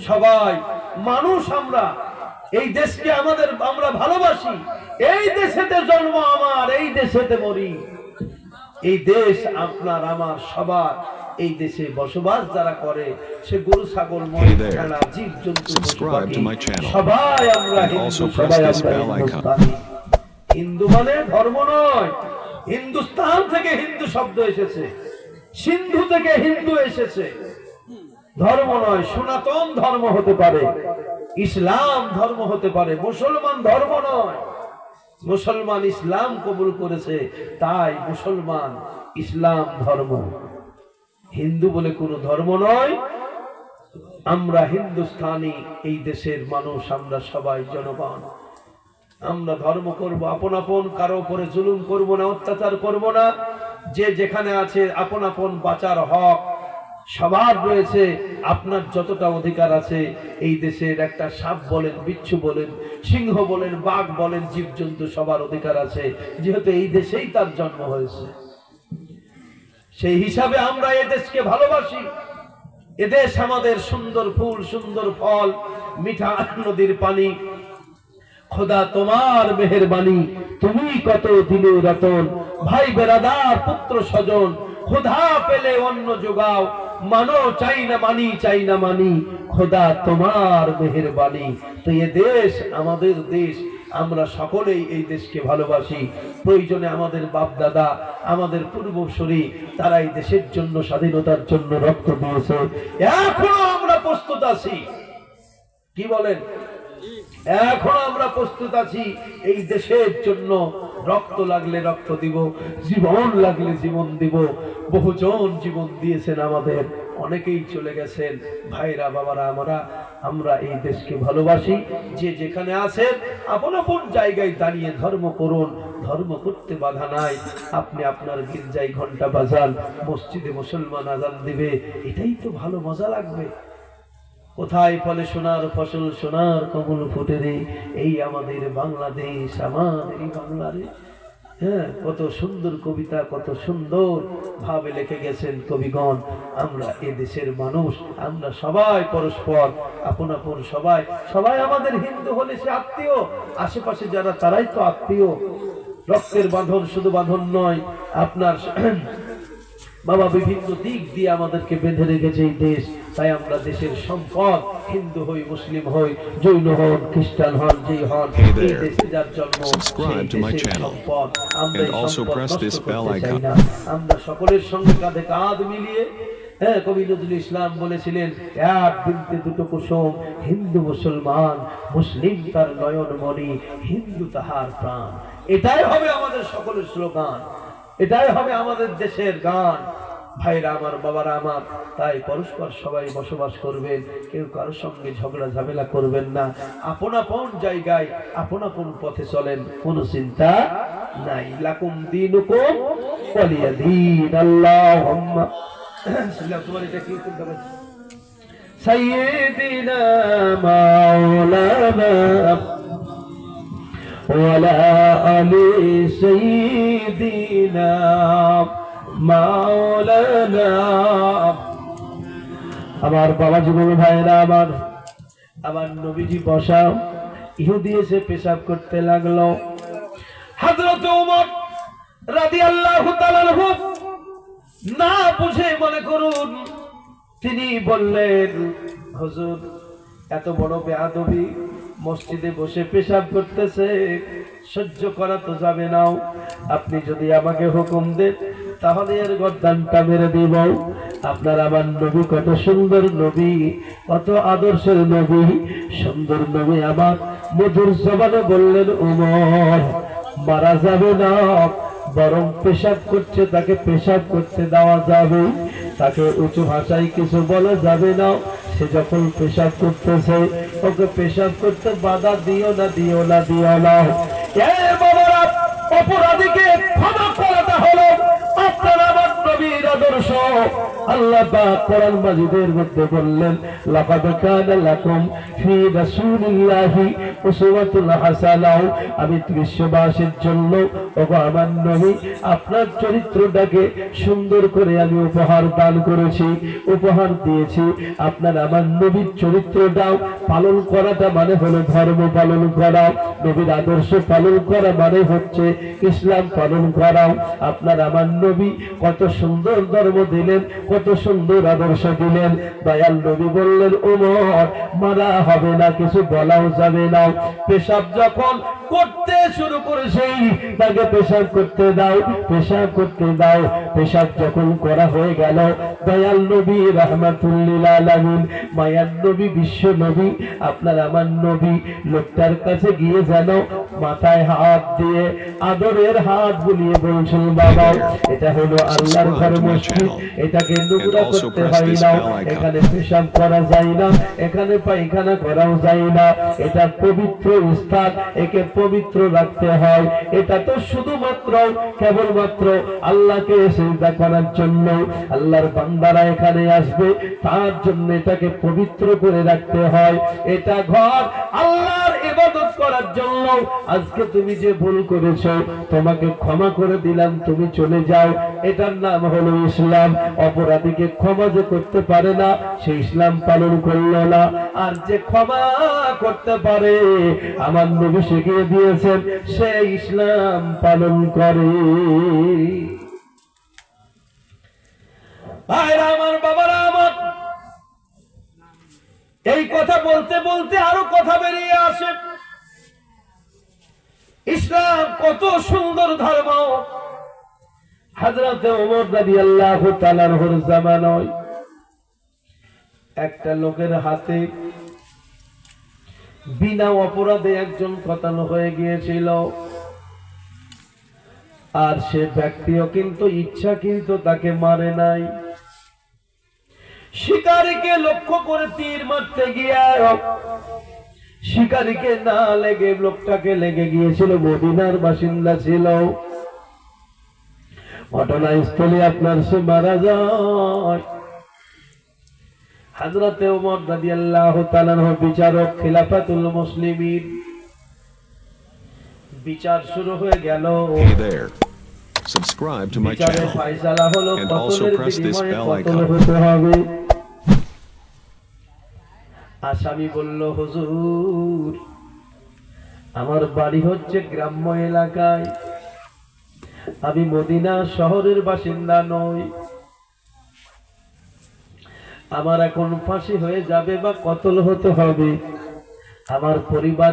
সবাই মানুষ, আমরা এই দেশকে আমরা ভালোবাসি। এই দেশেতে জন্ম আমার, এই দেশেতে মরি। এই দেশ আপনার আমার সবার। এই দেশে বসবাস যারা করে, সে গরু ছাগল মহিলা জীব জন্তু সবাই আমরা হিন্দু, সবাই আমরা হিন্দুস্তানি। হিন্দু মানে ধর্ম নয়। হিন্দুস্তান থেকে হিন্দু শব্দ এসেছে, সিন্ধু থেকে হিন্দু এসেছে, ধর্ম নয়। সনাতন ধর্ম হতে পারে, ইসলাম ধর্ম হতে পারে, মুসলমান ধর্ম নয়। মুসলমান ইসলাম কবুল করেছে, তাই মুসলমান ইসলাম ধর্ম। হিন্দু বলে কোনো ধর্ম নয়। আমরা হিন্দুস্তানি, এই দেশের মানুষ, আমরা সবাই জনগণ। আমরা ধর্ম করব আপন আপন, কারো উপরে জুলুম করব না, অত্যাচার করব না। যে যেখানে আছে আপন আপন বাঁচার হক সবার রয়েছে। আপনার যতটা অধিকার আছে, এই দেশের একটা সাপ বলেন, বিচ্ছু বলেন, সিংহ বলেন, বাঘ বলেন, জীবজন্তু সবার অধিকার আছে, যেহেতু এই দেশেই তার জন্ম হয়েছে। সেই হিসাবে আমরা এই দেশকে ভালোবাসি। এদেশ আমাদের সুন্দর ফুল, সুন্দর ফল, মিঠা নদীর পানি। খোদা তোমার মেহেরবানি, তুমি কত দিলে রতন। ভাই বেরাদার পুত্র স্বজন, খোদা পেলে অন্ন যোগাও। মানো চাই না মানি, চাই না মানি, খোদা তোমার মেহেরবানি। তো এ দেশ আমাদের দেশ, আমরা সকলেই এই দেশকে ভালোবাসি। প্রয়োজনে আমাদের বাপ দাদা, আমাদের পূর্বসূরি, তারা এই দেশের জন্য, স্বাধীনতার জন্য রক্ত দিয়েছে। এখনো আমরা প্রস্তুত আছি। কি বলেন? এখন আমরা প্রস্তুত আছি এই দেশের জন্য। রক্ত লাগলে রক্ত দিব, জীবন লাগলে জীবন দিব। বহুজন জীবন দিয়েছেন আমাদের, অনেকেই চলে গেছেন। ভাইরা বাবারা, আমরা এই দেশকে ভালোবাসি। যে যেখানে আছেন আপন আপন জায়গায় দাঁড়িয়ে ধর্ম করুন, ধর্ম করতে বাধা নাই। আপনি আপনার গির্জায় ঘন্টা বাজান, মসজিদে মুসলমান আজান দিবে, এটাই তো ভালো, মজা লাগবে। কোথায় ফলে সোনার ফসল, সোনার কমল ফুটে রে, এই আমাদের বাংলাদেশ, আমার এই বাংলারে। হ্যাঁ, কত সুন্দর কবিতা, কত সুন্দর ভাবে লিখে গেছেন কবিগণ। আমরা এ দেশের মানুষ, আমরা সবাই পরস্পর আপন আপন, সবাই সবাই আমাদের। হিন্দু হলে সে আত্মীয়, আশেপাশে যারা তারাই তো আত্মীয়। রক্তের বাঁধন শুধু বাঁধন নয়, আপনার বাবা বিভিন্ন দিক দিয়ে আমাদেরকে বেঁধে রেখেছে এই দেশ। তাই আমরা দেশের সম্পদ, হিন্দু হই, মুসলিম হই, জৈন হন, খ্রিস্টান হন, যেই হন, এই দেশে যার জন্ম, সম্পদ। আমরা আমরা সকলের সঙ্গে কাঁধে কাঁধ মিলিয়ে, হ্যাঁ, কবি নজরুল ইসলাম বলেছিলেন, এক বৃন্তে দুটো কুসুম, হিন্দু মুসলমান, মুসলিম তার নয়ন মণি, হিন্দু তাহার প্রাণ। এটাই হবে আমাদের সকলের স্লোগান, এটাই হবে আমাদের দেশের গান। ভাইরা আমার, বাবারা আমার, তাই পরস্পর সবাই বসবাস করবেন, কেউ কারোর সঙ্গে ঝগড়া ঝামেলা করবেন না। আপন আপন জায়গায় আপন আপন পথে চলেন, কোনো চিন্তা নাই। লাকুম দীনুকুম ওয়ালিয়া দীন। আল্লাহুম্মা তোমার এটা কি করতে হবে? সাইয়্যিদিনা মাওলানা ওয়ালা আলি সাইয়্যিদিনা মাওলানা। আমার বাবা যুবক ভাইরা, আমার নবীজি বসা, ইহুদি এসে পেশাব করতে লাগলো। হযরত ওমর রাদিয়াল্লাহু তাআলা আনহু না বুঝে, মনে করুন, তিনি বললেন, হুজুর এত বড় বেয়াদবি, মসজিদে বসে পেশাব করতেছে, সহ্য করা তো যাবে না। আপনি যদি আমাকে হুকুম দেন তাহলে এর গর্দানটা মেরে দিব। আপনার আমার নবী কত সুন্দর নবী, কত আদর্শের নবী, সুন্দর নবী আমার মধুর জবানে বললেন, ওমর মারা যাবে না, বরং পেশাব করছে তাকে পেশাব করতে দেওয়া যাবে, তাকে উঁচু ভাষায় কিছু বলা যাবে না। সে যখন পেশাব করতেছে, ওকে পেশাব করতে বাধা দিও না, দিও না, দিও না। বাবারা, অপরাধীকে ক্ষমা করাটা হলো আপনার আমার নবীর আদর্শ। আল্লাহ পাক কোরআন মাজিদের মধ্যে বললেন, লাকাদ কানা লাকুম ফি রাসূলিল্লাহি উসওয়াতুন হাসানাহ। আমি বিশ্ববাসীর জন্য ওগো আমার নবী আপনার চরিত্রটাকে সুন্দর করে আমি উপহার দান করেছি, উপহার দিয়েছি। আপনার আমার নবীর চরিত্রটাও পালন করাটা মানে হলো ধর্ম পালন করা, নবীর আদর্শ পালন করা মানে হচ্ছে ইসলাম পালন করা। আপনার আমার নবী কত সুন্দর ধর্ম দিলেন, কত সুন্দর আদর্শ দিলেন। দয়াল নবী বললেন, ওমর মারা হবে না, কিছু বলাও যাবে না। পেশাব যখন করতে শুরু করেছে তাকে পেশাব করতে দাও, পেশাব করতে দাও। পেশাব যখন করা হয়ে গেল, দয়াল নবী রাহমাতুল লিল আলামিন, মায়ার নবী, বিশ্ব নবী, আপনার আমার নবী লোকটার কাছে গিয়ে যেন মাথায় হাত দিয়ে আদরের হাত বুলিয়ে বলছেন, বাবা এটা হলো আল্লাহর ঘর মসজিদ, এটাকে নোংরা করতে হয় না, এখানে পেশাব করা যায় না, এখানে পায়খানা করাও যায় না, এটা পবিত্র স্থান, একে পবিত্র রাখতে হয়। এটা তো শুধুমাত্র কেবলমাত্র আল্লাহকে সিজদা করার জন্য, আল্লাহর বান্দারা এখানে আসবে তার জন্য এটাকে পবিত্র করে রাখতে হয়। এটা ঘর আল্লাহর ইবাদত করার জন্য। আজকে তুমি যে ভুল করেছো তোমাকে ক্ষমা করে দিলাম, তুমি চলে যাও। এটার নাম হলো ইসলাম। অপরাধীকে ক্ষমা যে করতে পারে না সে ইসলাম পালন করলো না। আর যে ক্ষমা করতে পারে আমার নবী শিখিয়ে দিয়েছেন সে ইসলাম পালন করে। ভাইরা আমার, বাবারা আমার, এই কথা বলতে বলতে আরো কথা বেরিয়ে আসে। ইসলাম কত সুন্দর ধর্ম। হযরত ওমর রাদিয়াল্লাহু তাআলা আনহুর জামানায় একটা লোকের হাতে বিনা অপরাধে একজন কাতাল হয়ে গিয়েছিল। আর সে ব্যক্তিও কিন্তু ইচ্ছা কিন্তু তাকে মারে নাই। শিকারীকে লক্ষ্য করে তীর মারতে গিয়ে শিকারীকে না লেগে লোকটাকে লেগে গিয়েছিল। মদিনার বাসিন্দা ছিল। ঘটনাস্থলে আপনার সে মারা যায়। হযরত ওমর রাদিয়াল্লাহু তাআলা আনহু বিচারক, খিলাফাতুল মুসলিমিন, বিচার শুরু হয়ে গেল। Hey there. Subscribe to my channel ফয়সালা হলো and also কতলের press this বিনিময়ে bell কতল icon. হতে হবে। আসামি বলল, হুজুর আমার বাড়ি হচ্ছে গ্রাম্য এলাকায়, আমি মদিনা শহরের বাসিন্দা নই। আমার এখন ফাঁসি হয়ে যাবে বা কতল হতে হবে। আমার পরিবার